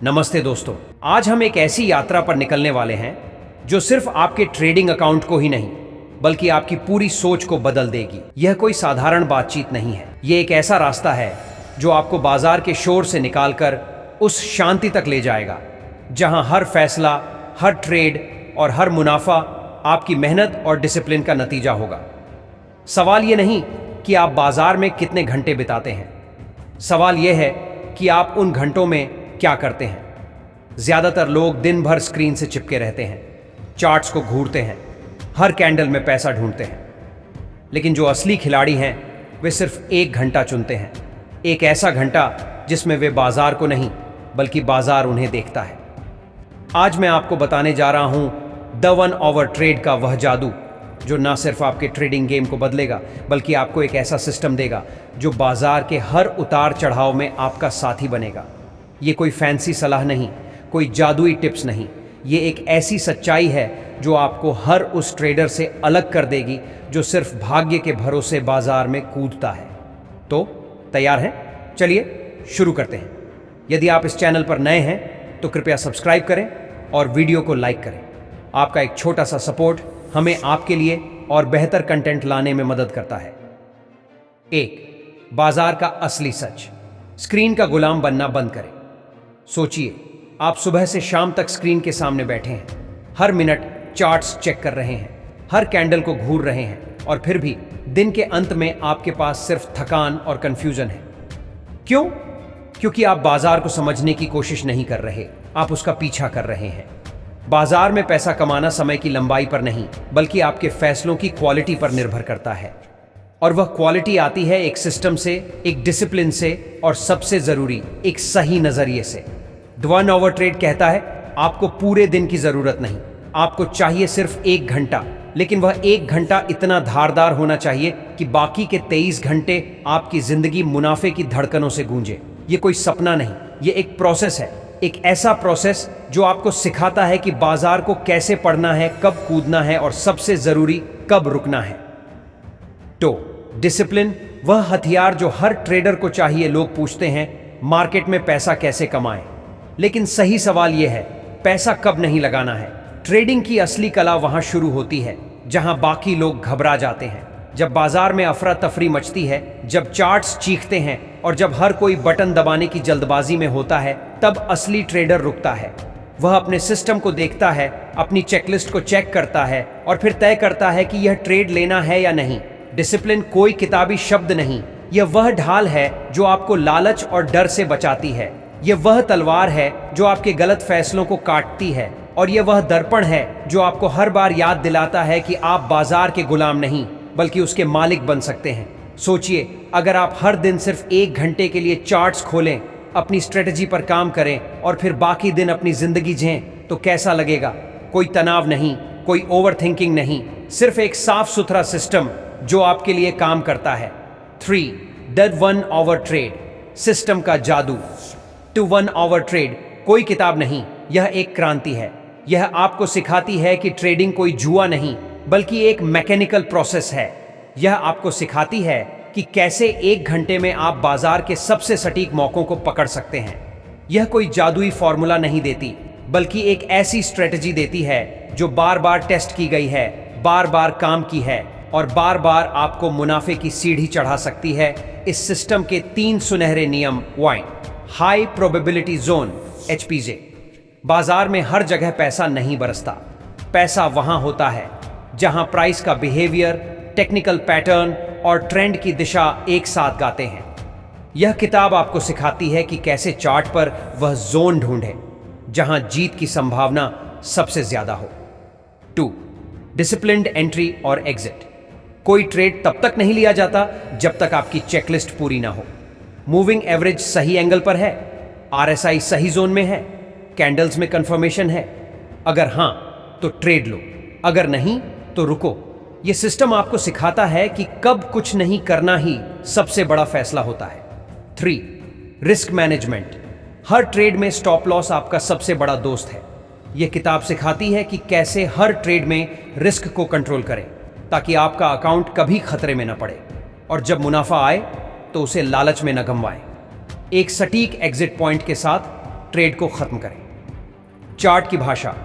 नमस्ते दोस्तों, आज हम एक ऐसी यात्रा पर निकलने वाले हैं जो सिर्फ आपके ट्रेडिंग अकाउंट को ही नहीं बल्कि आपकी पूरी सोच को बदल देगी। यह कोई साधारण बातचीत नहीं है, यह एक ऐसा रास्ता है जो आपको बाजार के शोर से निकालकर उस शांति तक ले जाएगा जहां हर फैसला, हर ट्रेड और हर मुनाफा आपकी मेहनत और डिसिप्लिन का नतीजा होगा। सवाल यह नहीं कि आप बाजार में कितने घंटे बिताते हैं, सवाल यह है कि आप उन घंटों में क्या करते हैं। ज्यादातर लोग दिन भर स्क्रीन से चिपके रहते हैं, चार्ट्स को घूरते हैं, हर कैंडल में पैसा ढूंढते हैं, लेकिन जो असली खिलाड़ी हैं वे सिर्फ एक घंटा चुनते हैं, एक ऐसा घंटा जिसमें वे बाजार को नहीं बल्कि बाजार उन्हें देखता है। आज मैं आपको बताने जा रहा हूं द 1 आवर ट्रेड का वह जादू जो ना सिर्फ आपके ट्रेडिंग गेम को बदलेगा बल्कि आपको एक ऐसा सिस्टम देगा जो बाजार के हर उतार चढ़ाव में आपका साथी बनेगा। ये कोई फैंसी सलाह नहीं, कोई जादुई टिप्स नहीं, ये एक ऐसी सच्चाई है जो आपको हर उस ट्रेडर से अलग कर देगी जो सिर्फ भाग्य के भरोसे बाजार में कूदता है। तो तैयार हैं? चलिए शुरू करते हैं। यदि आप इस चैनल पर नए हैं तो कृपया सब्सक्राइब करें और वीडियो को लाइक करें। आपका एक छोटा सा सपोर्ट हमें आपके लिए और बेहतर कंटेंट लाने में मदद करता है। 1. बाजार का असली सच। स्क्रीन का गुलाम बनना बंद करें। सोचिए, आप सुबह से शाम तक स्क्रीन के सामने बैठे हैं, हर मिनट चार्ट्स चेक कर रहे हैं, हर कैंडल को घूर रहे हैं और फिर भी दिन के अंत में आपके पास सिर्फ थकान और कंफ्यूजन है। क्यों? क्योंकि आप बाजार को समझने की कोशिश नहीं कर रहे, आप उसका पीछा कर रहे हैं। बाजार में पैसा कमाना समय की लंबाई पर नहीं बल्कि आपके फैसलों की क्वालिटी पर निर्भर करता है, और वह क्वालिटी आती है एक सिस्टम से, एक डिसिप्लिन से और सबसे जरूरी एक सही नजरिए से। द 1 आवर ट्रेड कहता है आपको पूरे दिन की जरूरत नहीं, आपको चाहिए सिर्फ 1 घंटा, लेकिन वह 1 घंटा इतना धारदार होना चाहिए कि बाकी के 23 घंटे आपकी जिंदगी मुनाफे की धड़कनों से गूंजे। ये कोई सपना नहीं, ये एक प्रोसेस है, एक ऐसा प्रोसेस जो आपको सिखाता है कि बाजार को कैसे पढ़ना है, कब कूदना है और सबसे जरूरी कब रुकना है। तो डिसिप्लिन वह हथियार जो हर ट्रेडर को चाहिए। लोग पूछते हैं मार्केट में पैसा कैसे कमाएं, लेकिन सही सवाल यह है पैसा कब नहीं लगाना है। ट्रेडिंग की असली कला वहां शुरू होती है जहां बाकी लोग घबरा जाते हैं, जब बाजार में अफरा तफरी मचती है, जब चार्ट्स चीखते हैं और जब हर कोई बटन दबाने की जल्दबाजी में होता है, तब असली ट्रेडर रुकता है। वह अपने सिस्टम को देखता है, अपनी चेकलिस्ट को चेक करता है और फिर तय करता है कि यह ट्रेड लेना है या नहीं। डिसिप्लिन कोई किताबी शब्द नहीं, यह वह ढाल है जो आपको लालच और डर से बचाती है। यह वह तलवार है जो आपके गलत फैसलों को काटती है, और यह वह दर्पण है जो आपको हर बार याद दिलाता है कि आप बाजार के गुलाम नहीं बल्कि उसके मालिक बन सकते हैं। सोचिए, अगर आप हर दिन सिर्फ 1 घंटे के लिए चार्ट्स खोलें, अपनी स्ट्रेटजी पर काम करें और फिर बाकी दिन अपनी जिंदगी जिएं, तो कैसा लगेगा? कोई तनाव नहीं, कोई ओवरथिंकिंग नहीं, सिर्फ एक साफ सुथरा सिस्टम जो आपके लिए काम करता है। 3. द 1 आवर ट्रेड सिस्टम का जादू। टू 1 आवर ट्रेड कोई किताब नहीं, यह एक क्रांति है। यह आपको सिखाती है कि ट्रेडिंग कोई जुआ नहीं बल्कि एक मैकेनिकल प्रोसेस है। यह आपको सिखाती है कि कैसे 1 घंटे में आप बाजार के सबसे सटीक मौकों को पकड़ सकते हैं। यह कोई जादुई फॉर्मूला नहीं देती बल्कि एक ऐसी स्ट्रेटजी देती है जो बार बार टेस्ट की गई है, बार बार काम की है और बार बार आपको मुनाफे की सीढ़ी चढ़ा सकती है। इस सिस्टम के 3 सुनहरे नियम। 1. High probability zone HPJ। बाजार में हर जगह पैसा नहीं बरसता, पैसा वहां होता है जहां प्राइस का बिहेवियर, टेक्निकल पैटर्न और ट्रेंड की दिशा एक साथ गाते हैं। यह किताब आपको सिखाती है कि कैसे चार्ट पर वह जोन ढूंढें जहां जीत की संभावना सबसे ज्यादा हो। 2. डिसिप्लिन्ड एंट्री और एग्जिट। कोई ट्रेड तब तक नहीं लिया जाता जब तक आपकी चेकलिस्ट पूरी ना हो। मूविंग एवरेज सही एंगल पर है, RSI सही जोन में है, कैंडल्स में कंफर्मेशन है। अगर हां तो ट्रेड लो, अगर नहीं तो रुको। यह सिस्टम आपको सिखाता है कि कब कुछ नहीं करना ही सबसे बड़ा फैसला होता है। 3. Risk management. हर ट्रेड में स्टॉप लॉस आपका सबसे बड़ा दोस्त है। यह किताब सिखाती है कि कैसे हर ट्रेड में रिस्क को कंट्रोल करें ताकि आपका अकाउंट कभी खतरे में न पड़े और जब मुनाफा आए तो उसे लालच में न गंवाएं। एक सटीक एग्जिट पॉइंट के साथ ट्रेड को खत्म करें। चार्ट की भाषा,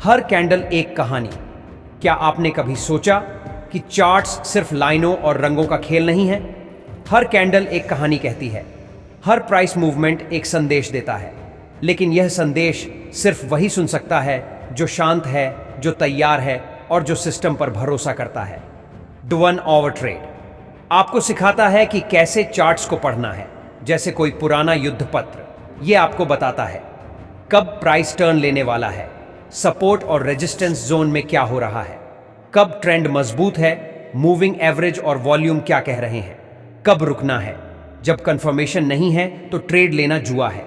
हर कैंडल एक कहानी। क्या आपने कभी सोचा कि चार्ट्स सिर्फ लाइनों और रंगों का खेल नहीं है? हर कैंडल एक कहानी कहती है, हर प्राइस मूवमेंट एक संदेश देता है, लेकिन यह संदेश सिर्फ वही सुन सकता है जो शांत है, जो तैयार है और जो सिस्टम पर भरोसा करता है। द 1 आवर ट्रेड आपको सिखाता है कि कैसे चार्ट्स को पढ़ना है, जैसे कोई पुराना युद्ध पत्र। यह आपको बताता है कब प्राइस टर्न लेने वाला है, सपोर्ट और रेजिस्टेंस जोन में क्या हो रहा है, कब ट्रेंड मजबूत है, मूविंग एवरेज और वॉल्यूम क्या कह रहे हैं, कब रुकना है। जब कंफर्मेशन नहीं है तो ट्रेड लेना जुआ है।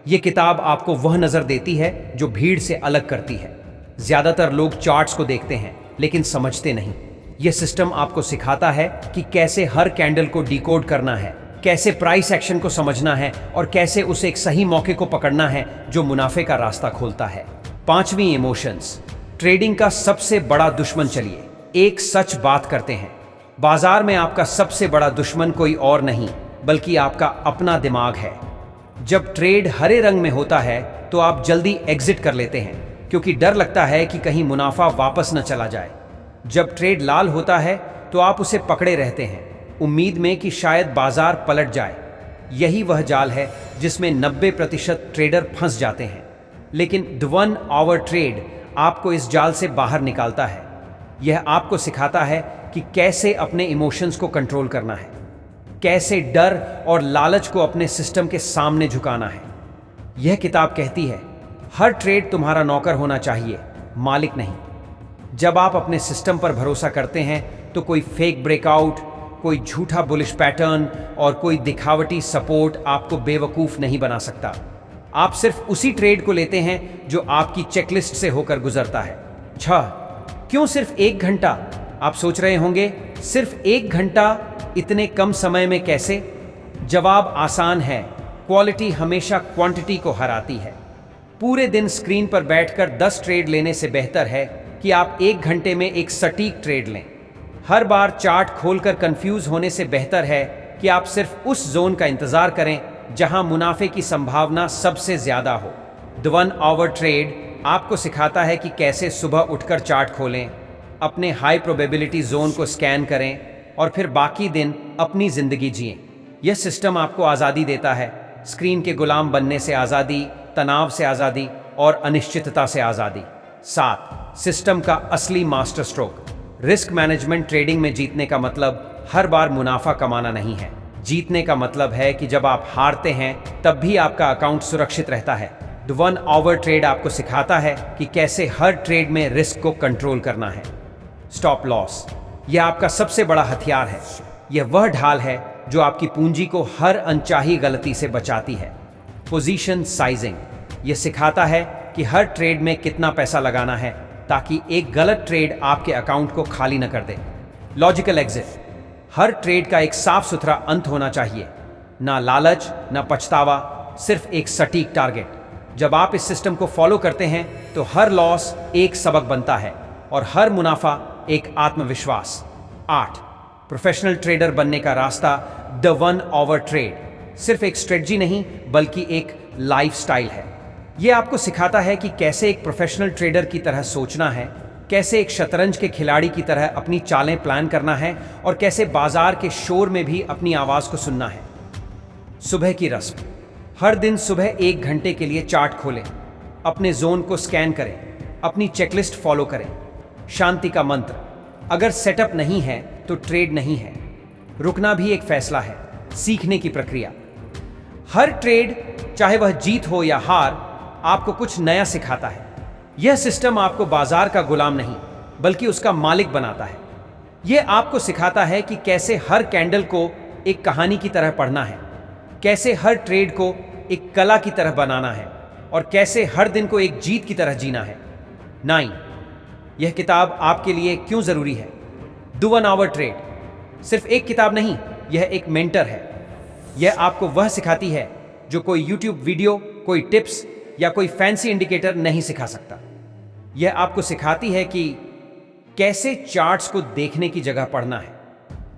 यह किताब आपको वह नज़र देती है जो भीड़ से अलग करती है। ज़्यादातर लोग चार्ट्स को देखते हैं लेकिन समझते नहीं। यह सिस्टम आपको सिखाता है कि कैसे हर कैंडल को डिकोड करना है, कैसे प्राइस एक्शन को समझना है और कैसे उसे एक सही मौके को पकड़ना है जो मुनाफे का रास्ता खोलता है। 5वीं, इमोशंस, ट्रेडिंग का सबसे बड़ा दुश्मन। चलिए एक सच बात करते हैं, बाजार में आपका सबसे बड़ा दुश्मन कोई और नहीं बल्कि आपका अपना दिमाग है। जब ट्रेड हरे रंग में होता है तो आप जल्दी एग्जिट कर लेते हैं क्योंकि डर लगता है कि कहीं मुनाफा वापस न चला जाए। जब ट्रेड लाल होता है तो आप उसे पकड़े रहते हैं, उम्मीद में कि शायद बाजार पलट जाए। यही वह जाल है जिसमें 90% ट्रेडर फंस जाते हैं। लेकिन द 1 आवर ट्रेड आपको इस जाल से बाहर निकालता है। यह आपको सिखाता है कि कैसे अपने इमोशंस को कंट्रोल करना है, कैसे डर और लालच को अपने सिस्टम के सामने झुकाना है। यह किताब कहती है हर ट्रेड तुम्हारा नौकर होना चाहिए, मालिक नहीं। जब आप अपने सिस्टम पर भरोसा करते हैं तो कोई फेक ब्रेकआउट, कोई झूठा बुलिश पैटर्न और कोई दिखावटी सपोर्ट आपको बेवकूफ़ नहीं बना सकता। आप सिर्फ उसी ट्रेड को लेते हैं जो आपकी चेकलिस्ट से होकर गुजरता है। 6, क्यों सिर्फ 1 घंटा? आप सोच रहे होंगे सिर्फ 1 घंटा, इतने कम समय में कैसे? जवाब आसान है, क्वालिटी हमेशा क्वांटिटी को हराती है। पूरे दिन स्क्रीन पर बैठकर 10 ट्रेड लेने से बेहतर है कि आप 1 घंटे में एक सटीक ट्रेड लें। हर बार चार्ट खोलकर कंफ्यूज होने से बेहतर है कि आप सिर्फ उस जोन का इंतजार करें जहां मुनाफे की संभावना सबसे ज्यादा हो। द 1 आवर ट्रेड आपको सिखाता है कि कैसे सुबह उठकर चार्ट खोलें, अपने हाई प्रोबेबिलिटी जोन को स्कैन करें और फिर बाकी दिन अपनी जिंदगी जिएं। यह सिस्टम आपको आज़ादी देता है, स्क्रीन के गुलाम बनने से आज़ादी, तनाव से आज़ादी और अनिश्चितता से आज़ादी। 7, सिस्टम का असली master stroke, risk management. Trading में जीतने का मतलब हर बार मुनाफा कमाना नहीं है। जीतने का मतलब है कि जब आप हारते हैं तब भी आपका अकाउंट सुरक्षित रहता है। द 1 आवर ट्रेड आपको सिखाता है कि कैसे हर ट्रेड में रिस्क को कंट्रोल करना है। स्टॉप लॉस, यह आपका सबसे बड़ा हथियार है। यह वह ढाल है जो आपकी पूंजी को हर अनचाही गलती से बचाती है। पोजीशन साइजिंग, यह सिखाता है कि हर ट्रेड में कितना पैसा लगाना है ताकि एक गलत ट्रेड आपके अकाउंट को खाली न कर दे। लॉजिकल एग्जिट, हर ट्रेड का एक साफ सुथरा अंत होना चाहिए, ना लालच ना पछतावा, सिर्फ एक सटीक टारगेट। जब आप इस सिस्टम को फॉलो करते हैं तो हर लॉस एक सबक बनता है और हर मुनाफा एक आत्मविश्वास। 8, प्रोफेशनल ट्रेडर बनने का रास्ता। द 1 आवर ट्रेड सिर्फ एक स्ट्रेटजी नहीं बल्कि एक लाइफस्टाइल है। यह आपको सिखाता है कि कैसे एक प्रोफेशनल ट्रेडर की तरह सोचना है, कैसे एक शतरंज के खिलाड़ी की तरह अपनी चालें प्लान करना है और कैसे बाजार के शोर में भी अपनी आवाज़ को सुनना है। सुबह की रस्म, हर दिन सुबह 1 घंटे के लिए चार्ट खोलें, अपने जोन को स्कैन करें, अपनी चेकलिस्ट फॉलो करें। शांति का मंत्र, अगर सेटअप नहीं है तो ट्रेड नहीं है। रुकना भी एक फैसला है, सीखने की प्रक्रिया। हर ट्रेड, चाहे वह जीत हो या हार, आपको कुछ नया सिखाता है। यह सिस्टम आपको बाजार का गुलाम नहीं बल्कि उसका मालिक बनाता है। यह आपको सिखाता है कि कैसे हर कैंडल को एक कहानी की तरह पढ़ना है, कैसे हर ट्रेड को एक कला की तरह बनाना है और कैसे हर दिन को एक जीत की तरह जीना है। 9, यह किताब आपके लिए क्यों ज़रूरी है? द 1 आवर ट्रेड सिर्फ एक किताब नहीं, यह एक मेंटर है। यह आपको वह सिखाती है जो कोई यूट्यूब वीडियो, कोई टिप्स या कोई फैंसी इंडिकेटर नहीं सिखा सकता। यह आपको सिखाती है कि कैसे चार्ट्स को देखने की जगह पढ़ना है,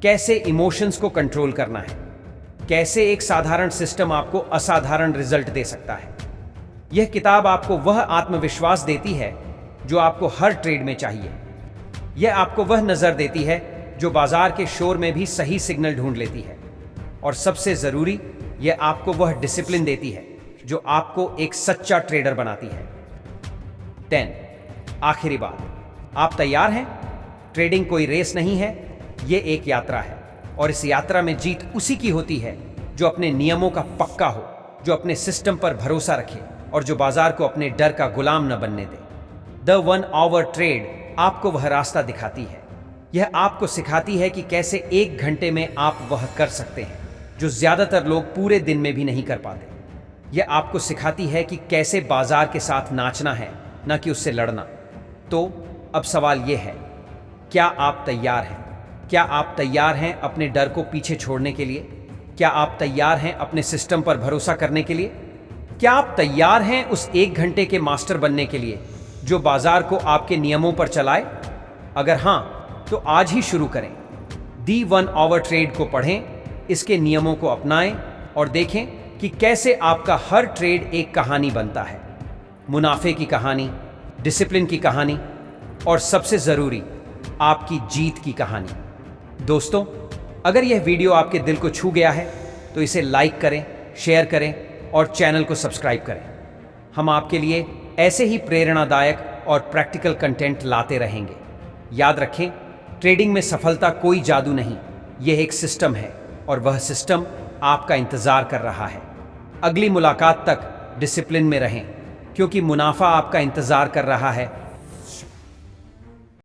कैसे इमोशंस को कंट्रोल करना है, कैसे एक साधारण सिस्टम आपको असाधारण रिजल्ट दे सकता है। यह किताब आपको वह आत्मविश्वास देती है जो आपको हर ट्रेड में चाहिए। यह आपको वह नज़र देती है जो बाजार के शोर में भी सही सिग्नल ढूंढ लेती है। और सबसे ज़रूरी, यह आपको वह डिसिप्लिन देती है जो आपको एक सच्चा ट्रेडर बनाती है। 10. आखिरी बात, आप तैयार हैं? ट्रेडिंग कोई रेस नहीं है, ये एक यात्रा है। और इस यात्रा में जीत उसी की होती है जो अपने नियमों का पक्का हो, जो अपने सिस्टम पर भरोसा रखे और जो बाजार को अपने डर का गुलाम न बनने दे। द 1 आवर ट्रेड आपको वह रास्ता दिखाती है। यह आपको सिखाती है कि कैसे 1 घंटे में आप वह कर सकते हैं जो ज़्यादातर लोग पूरे दिन में भी नहीं कर पाते। यह आपको सिखाती है कि कैसे बाजार के साथ नाचना है, न कि उससे लड़ना। तो अब सवाल यह है, क्या आप तैयार हैं? क्या आप तैयार हैं अपने डर को पीछे छोड़ने के लिए? क्या आप तैयार हैं अपने सिस्टम पर भरोसा करने के लिए? क्या आप तैयार हैं उस 1 घंटे के मास्टर बनने के लिए जो बाजार को आपके नियमों पर चलाए? अगर हाँ, तो आज ही शुरू करें। दी 1 आवर ट्रेड को पढ़ें, इसके नियमों को अपनाएं और देखें कि कैसे आपका हर ट्रेड एक कहानी बनता है। मुनाफे की कहानी, डिसिप्लिन की कहानी और सबसे ज़रूरी, आपकी जीत की कहानी। दोस्तों, अगर यह वीडियो आपके दिल को छू गया है तो इसे लाइक करें, शेयर करें और चैनल को सब्सक्राइब करें। हम आपके लिए ऐसे ही प्रेरणादायक और प्रैक्टिकल कंटेंट लाते रहेंगे। याद रखें, ट्रेडिंग में सफलता कोई जादू नहीं, यह एक सिस्टम है और वह सिस्टम आपका इंतज़ार कर रहा है। अगली मुलाकात तक डिसिप्लिन में रहें, क्योंकि मुनाफा आपका इंतज़ार कर रहा है